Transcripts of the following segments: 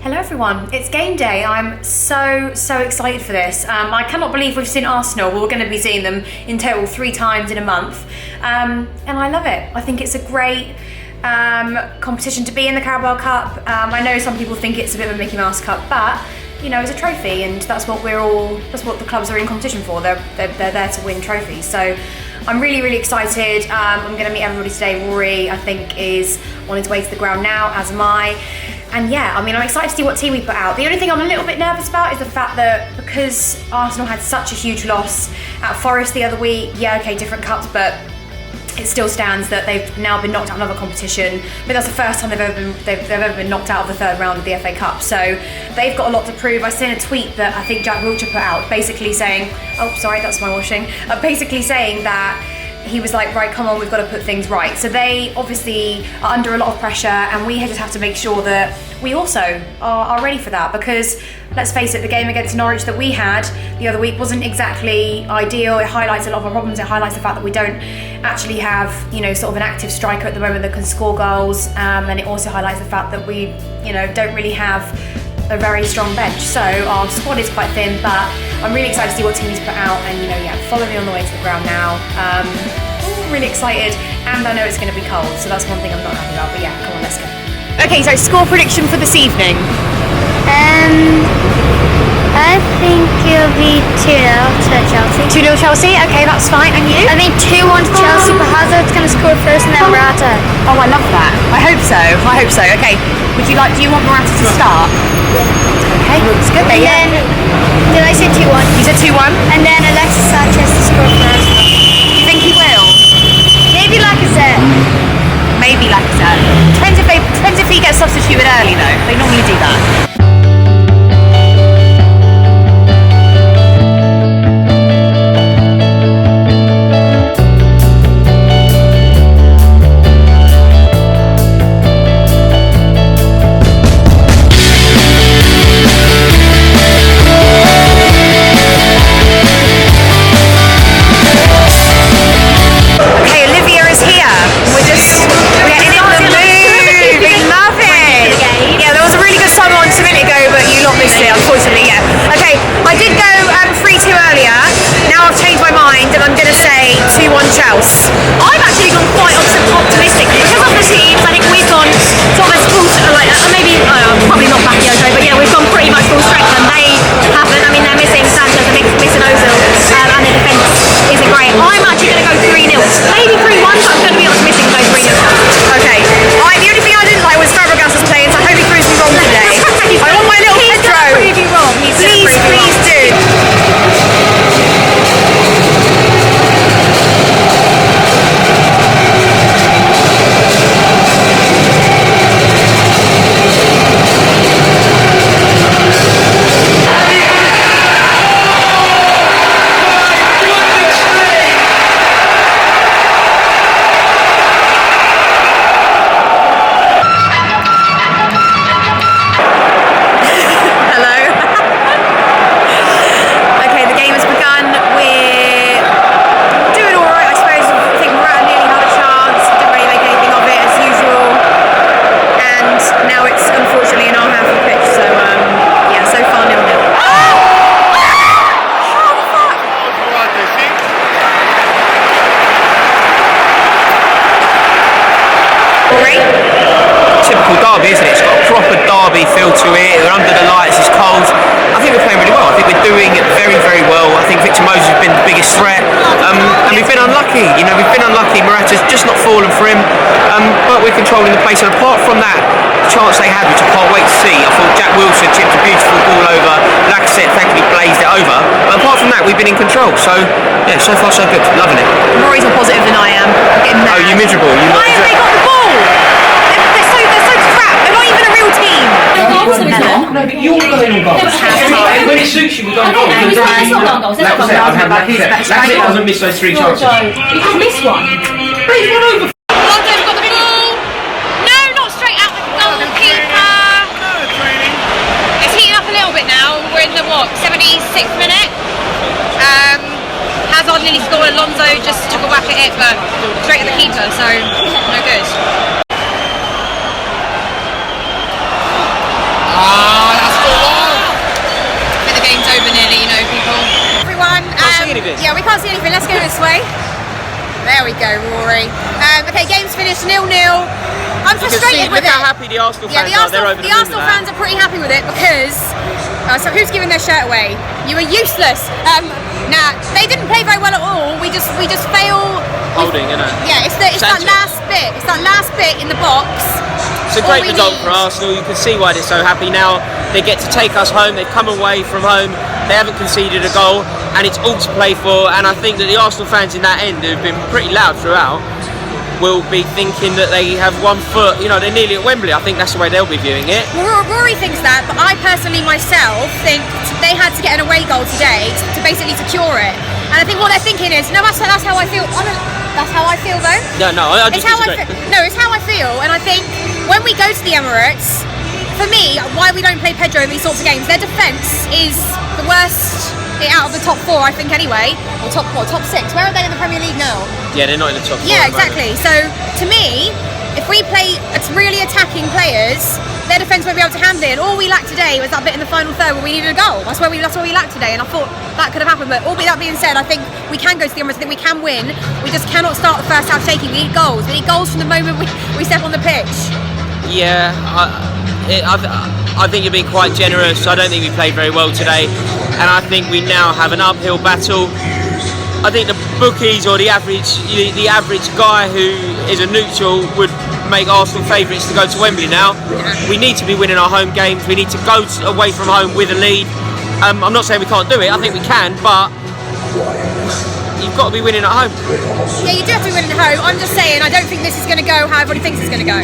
Hello everyone, it's game day. I'm so excited for this. I cannot believe we've seen Arsenal. We're going to be seeing them in total 3 times in a month. And I love it. I think it's a great competition to be in the Carabao Cup. I know some people think it's a bit of a Mickey Mouse Cup, but you know, it's a trophy and that's what the clubs are in competition for. They're there to win trophies. So I'm really excited. I'm going to meet everybody today. Rory, I think, is on his way to the ground now, as am I. And yeah, I mean, I'm excited to see what team we put out. The only thing I'm a little bit nervous about is the fact that because Arsenal had such a huge loss at Forest the other week, yeah, okay, different cups, but it still stands that they've now been knocked out of another competition. But that's the first time they've ever been knocked out of the third round of the FA Cup. So they've got a lot to prove. I seen a tweet that I think Jack Wilshere put out, basically saying, oh, sorry, that's my washing. Basically saying that he was like, right, come on, we've got to put things right. So they obviously are under a lot of pressure, and we just have to make sure that we also are ready for that, because let's face it, the game against Norwich that we had the other week wasn't exactly ideal. It highlights a lot of our problems. It highlights the fact that we don't actually have, you know, sort of an active striker at the moment that can score goals, and it also highlights the fact that we, you know, don't really have a very strong bench. So our squad is quite thin, but I'm really excited to see what team he's put out, and you know, yeah, follow me on the way to the ground now. Really excited, and I know it's going to be cold, so that's one thing I'm not happy about, but yeah, come on, let's go. Okay, so score prediction for this evening. I think it'll be 2-0 to Chelsea. 2-0 Chelsea, okay, that's fine, and you? I think 2-1 to Chelsea, but Hazard's going to score first and then Morata. Oh, I love that. I hope so, okay. Do you want Morata to start? Yeah. Okay, that's good. And then, did I say 2-1? You said 2-1? And then Alexis Sanchez to score first. Do you think he will? Maybe Lacazette. Maybe Lacazette. Depends if he gets substituted early though. They normally do that. Unfortunately, yeah. Okay, I did go 3-2 earlier. Now I've changed my mind and I'm going to say 2-1 Chelsea. I've actually gone quite optimistic because of the teams. I think we've gone sort of full, like maybe probably not Bakayoko, but yeah, we've gone pretty much full strength, and they haven't. I mean, they're missing Sanchez, they're missing Ozil, and their defence isn't great. I'm actually going to go 3-0, maybe 3-1, but I'm going to be optimistic and go 3-0. Okay. The only thing I didn't like was Fabregas was playing, so I hope he proves me wrong today. I want my little Pedro. Prove you wrong. Please do. Typical derby, isn't it? It's got a proper derby feel to it. We're under the lights, it's cold. I think we're playing really well. I think we're doing very well. I think Victor Moses has been the biggest threat, and we've been unlucky. You know, we've been unlucky. Morata's just not fallen for him, but we're controlling the pace. And apart from that chance they had, which I can't wait to see, I thought Jack Wilshere chipped a beautiful ball over. Lacazette thankfully blazed it over. But apart from that, we've been in control. So yeah, so far so good. Loving it. Rory's more positive than I am. I'm getting mad. Oh, you miserable? Why have they got the ball? They're so crap. They're not even a real team. No, but you're going on goals. When it suits you, we're going on goals. It's not on goals. Lacazette doesn't miss those 3 chances. He can miss one. But he's run over. Lonzo's got the ball. No, not straight out the goalkeeper. It's heating up a little bit now. We're in the 76th minute. Hazard nearly scored. Alonso just took a whack at it, but straight at the keeper, so no good. let's go this way. There we go, Rory. Okay, game's finished 0-0. I'm frustrated with look it. how happy the Arsenal Yeah, fans are. They're over the Arsenal fans are pretty happy with it because. So who's giving their shirt away? You were useless. Nah, they didn't play very well at all. We just fail. Holding, you know. Yeah, it's that last bit. It's that last bit in the box. It's a great result for Arsenal. You can see why they're so happy now. They get to take us home. They've come away from home. They haven't conceded a goal, and it's all to play for. And I think that the Arsenal fans in that end, who've been pretty loud throughout, will be thinking that they have 1 foot. You know, they're nearly at Wembley. I think that's the way they'll be viewing it. Well, Rory thinks that, but I personally myself think they had to get an away goal today to basically secure it. And I think what they're thinking is, no, that's how I feel. That's how I feel though. No, I just disagree. It's how I feel, and I think when we go to the Emirates, for me, why we don't play Pedro in these sorts of games, their defence is the worst out of the top 4, I think anyway. Or top 6. Where are they in the Premier League now? Yeah, they're not in the top 4. Yeah, exactly. So to me, if we play really attacking players, their defence won't be able to handle it. And all we lacked today was that bit in the final third where we needed a goal. That's what we lacked today, and I thought that could have happened. But all that being said, I think we can go to the Emirates. I think we can win. We just cannot start the first half shaking. We need goals. We need goals from the moment we step on the pitch. Yeah, I think you're being quite generous. I don't think we played very well today, and I think we now have an uphill battle. I think the bookies or the average guy who is a neutral would make Arsenal favourites to go to Wembley now. We need to be winning our home games. We need to go away from home with a lead. I'm not saying we can't do it. I think we can, but you've got to be winning at home. Yeah, you do have to be winning at home. I'm just saying, I don't think this is going to go how everybody thinks it's going to go.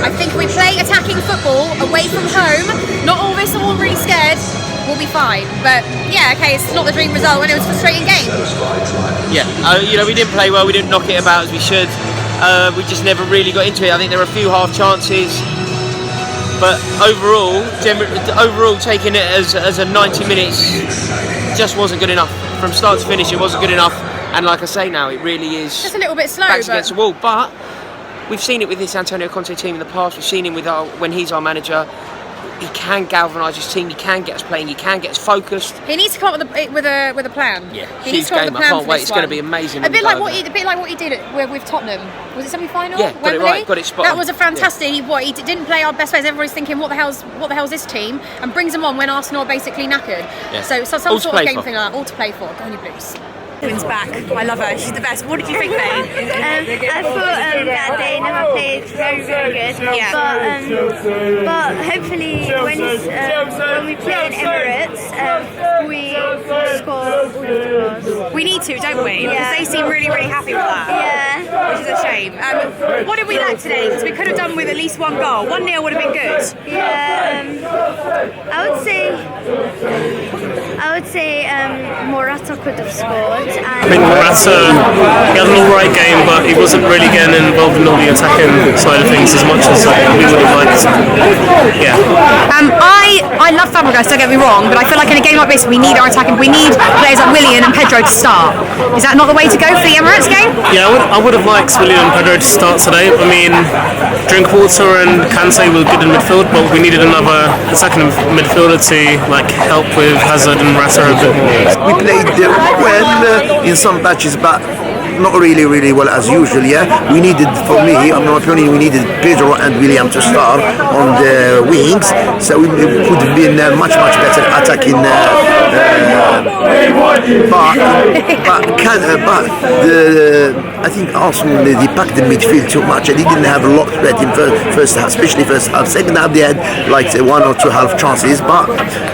I think if we play attacking football away from home, not all this, all really scared, we'll be fine. But yeah, okay, it's not the dream result, and it was a frustrating game. Yeah, we didn't play well. We didn't knock it about as we should. We just never really got into it. I think there were a few half chances, but overall, taking it as a 90 minutes just wasn't good enough. From start to finish, it wasn't good enough. And like I say now, it really is just a little bit slow. Backs against the wall. But we've seen it with this Antonio Conte team in the past. We've seen him when he's our manager. He can galvanise his team. He can get us playing. He can get us focused. He needs to come up with a plan. Yeah, he needs huge to come up game. with a plan. I can't wait. It's going to be amazing. A bit like what he did with Tottenham. Was it semi-final? Yeah, got it right. Got it spot on. That was a fantastic. Yeah. He didn't play our best players. Everybody's thinking, what the hell's this team? And brings them on when Arsenal are basically knackered. Yeah. So some sort of game thing like that. All to play for. Go on, you Blues. Wins back. I love her. She's the best. What did you think, Faye? I thought that they never played very, very good. Yeah. But hopefully when we play in Emirates, we score all the goals. We need to, don't we? Yeah. Because they seem really, really happy with that. Yeah. Which is a shame. What did we lack today? Because we could have done with at least 1 goal. 1-0 would have been good. Yeah. I would say Morata could have scored. I think Morata, he had an alright game, but he wasn't really getting involved in all the attacking side of things as much as we would have liked. Yeah. I love Fabregas, don't get me wrong, but I feel like in a game like this we need our attacking. We need players like Willian and Pedro to start. Is that not the way to go for the Emirates game? Yeah, I would have liked Willian and Pedro to start today. I mean, Drinkwater and Kante were good in midfield, but we needed another second midfielder to help with Hazard and Morata a bit more. We played well in some patches, but not really well as usual. Yeah, we needed, for me, in my opinion, we needed Pedro and William to start on the wings, so we could have been much better attacking. I think Arsenal they packed the midfield too much, and they didn't have a lot of threat in first half, especially first half. Second half they had 1 or 2 half chances, but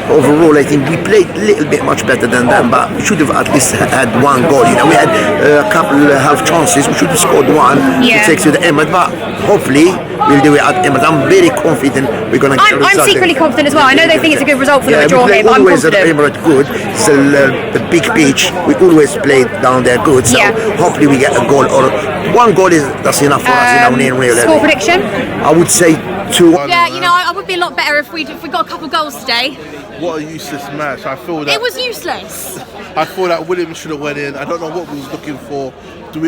overall I think we played a little bit much better than them. But we should have at least had 1 goal. We had a couple half chances. We should have scored 1 to take to the Emirates, but hopefully we'll do it at Emirates. I'm very confident we're going to get a result. I'm secretly confident as well. I know they think it's a good result for them to draw here, but I'm confident. Emirates good. It's a big pitch. We always play down there good. So hopefully we get a goal, or 1 goal that's enough for us. Score prediction? I would say 2. Yeah, I would be a lot better if we got a couple goals today. What a useless match. I feel that it was useless. I feel that Williams should have went in. I don't know what we was looking for.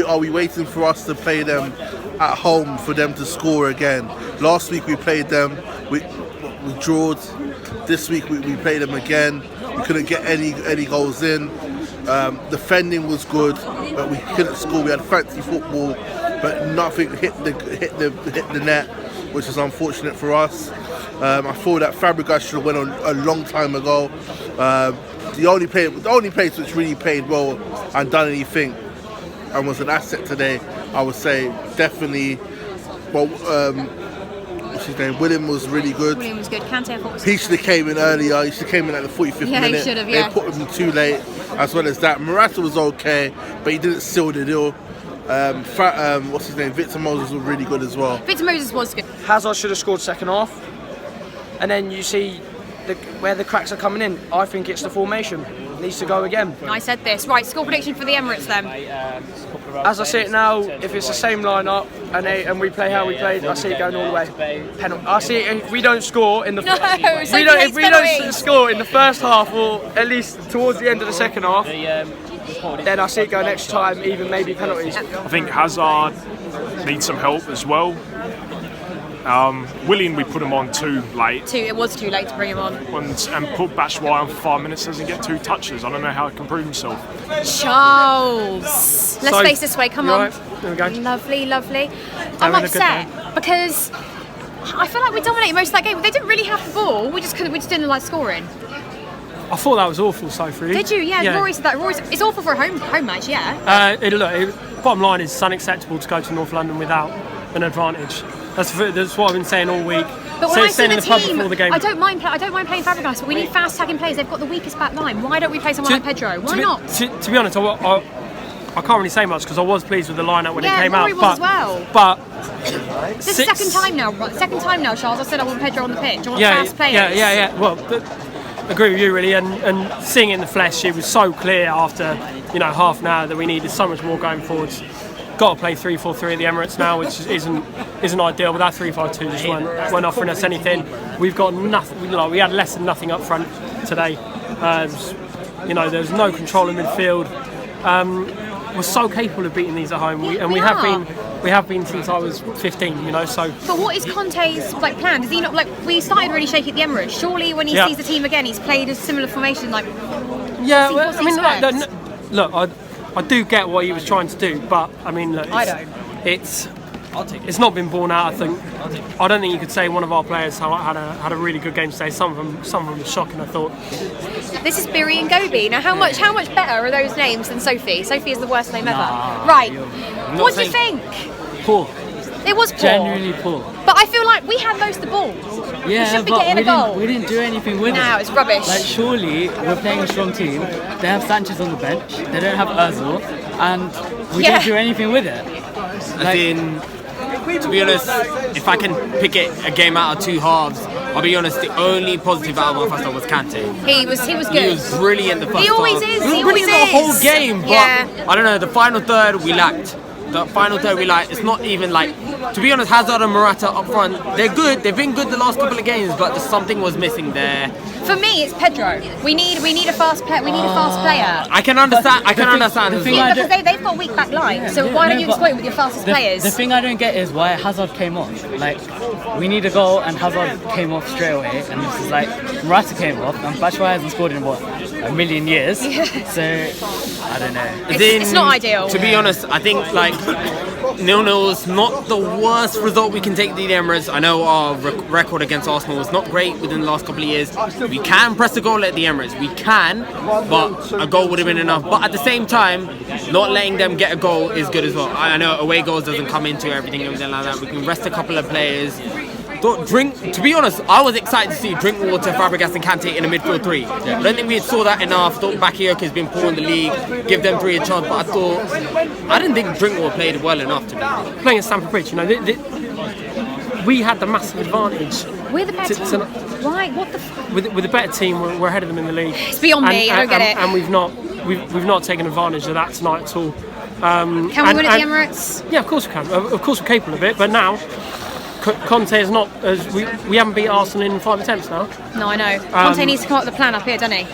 Are we waiting for us to play them at home for them to score again? Last week we played them, we drawed. This week we played them again. We couldn't get any goals in. Defending was good, but we couldn't score. We had fancy football, but nothing hit the net, which is unfortunate for us. I thought that Fabregas should have went on a long time ago. The only place which really played well and done anything and was an asset today, I would say definitely. Well, what's his name? William was really good. William was good. Kante, I thought was He should have came in earlier. He should have came in at the 45th minute. Yeah, he should have, yeah. They put him too late, as well as that. Morata was okay, but he didn't seal the deal. What's his name? Victor Moses was really good as well. Victor Moses was good. Hazard should have scored second half, and then you see where the cracks are coming in. I think it's the formation. It needs to go again. I said this. Right, score prediction for the Emirates then. As I see it now, if it's the same lineup and we play how we played, I see it going all the way. Penalty. I see it if we don't score in the if we don't score in the first half, or at least towards the end of the second half, then I see it going extra time, even maybe penalties. I think Hazard needs some help as well. Willian, we put him on too late. It was too late to bring him on. And put Batshuayi on for 5 minutes, doesn't get 2 touches. I don't know how he can prove himself. Charles! Let's face this way, come on. Right. There we go. Lovely, lovely. I'm upset because I feel like we dominated most of that game. They didn't really have the ball, we just didn't like scoring. I thought that was awful, Sophie. Did you? Yeah, Rory said that. It's awful for a home match, yeah. Bottom line is it's unacceptable to go to North London without an advantage. That's what I've been saying all week. But when I see the pub team, before the game. I don't mind playing Fabregas, but we need fast-attacking players. They've got the weakest back line. Why don't we play someone like Pedro? Why not? To be honest, I can't really say much because I was pleased with the lineup when it came Rory out. Was as well. But this is second time now, Charles. I said I want Pedro on the pitch. I want fast players. Yeah. Well, agree with you really, and seeing it in the flesh, it was so clear after half an hour that we needed so much more going forwards. Got to play 3-4-3 at the Emirates now, which isn't ideal. But that 3-5-2 just weren't offering us anything. We've got nothing. We had less than nothing up front today. There's no control in midfield. We're so capable of beating these at home, we have been since I was 15. So. But what is Conte's plan? Does he not we started really shaky at the Emirates? Surely, when he sees the team again, he's played a similar formation. I do get what he was trying to do, but I don't. It's not been borne out. I don't think you could say one of our players had a really good game today. Some of them were shocking, I thought. This is Biri and Gobi. Now, how much better are those names than Sophie? Sophie is the worst name ever. Right. What do you think? Poor. It was poor. Genuinely poor. But I feel like we had most of the ball. Yeah, we should be getting a goal. We didn't do anything with it. No, it's rubbish. Surely we're playing a strong team. They have Sanchez on the bench. They don't have Ozil, and we didn't do anything with it. To be honest, if I can pick a game out of 2 halves, I'll be honest, the only positive out of my first half was Kante. He was good. He was brilliant the first half. He always is. He was brilliant the whole game, but I don't know, the final third we lacked. It's not even to be honest, Hazard and Morata up front, they're good. They've been good the last couple of games, but something was missing there. For me, it's Pedro. We need a fast player. We need a fast player. I can understand. As well. Because they've got a weak back line. So why don't you exploit with your fastest players? The thing I don't get is why Hazard came off. We need a goal, and Hazard came off straight away, and this is Morata came off, and Batshuayi hasn't scored in a million years. So I don't know. It's not ideal. To be honest, I think 0-0 is not the worst result we can take to the Emirates. I know our record against Arsenal was not great within the last couple of years. We can press a goal at the Emirates. We can, but a goal would have been enough. But at the same time, not letting them get a goal is good as well. I know away goals doesn't come into everything like that. We can rest a couple of players. To be honest, I was excited to see Drinkwater, Fabregas and Kante in a midfield 3. I don't think we saw that enough. I thought Bakayoko has been poor in the league, give them 3 a chance, but I didn't think Drinkwater played well enough to be. Playing at Stamford Bridge, we had the massive advantage. We're the better team. Why? What the with a better team, we're ahead of them in the league. It's beyond me, I don't get it. And we've not taken advantage of that tonight at all. Can we win at the Emirates? Yeah, of course we can. Of course we're capable of it, but now Conte is not. We haven't beat Arsenal in 5 attempts now. No, I know. Conte needs to come up with a plan up here, doesn't he?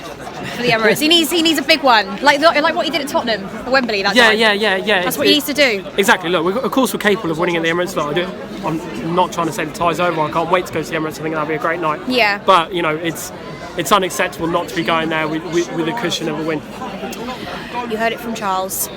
For the Emirates, he needs a big one, like what he did at Tottenham, at Wembley. That time. Yeah. That's what he needs to do. Exactly. Look, of course we're capable of winning at the Emirates. I'm not trying to say the tie's over. I can't wait to go to the Emirates. I think that'll be a great night. Yeah. But it's unacceptable not to be going there with a cushion of a win. You heard it from Charles.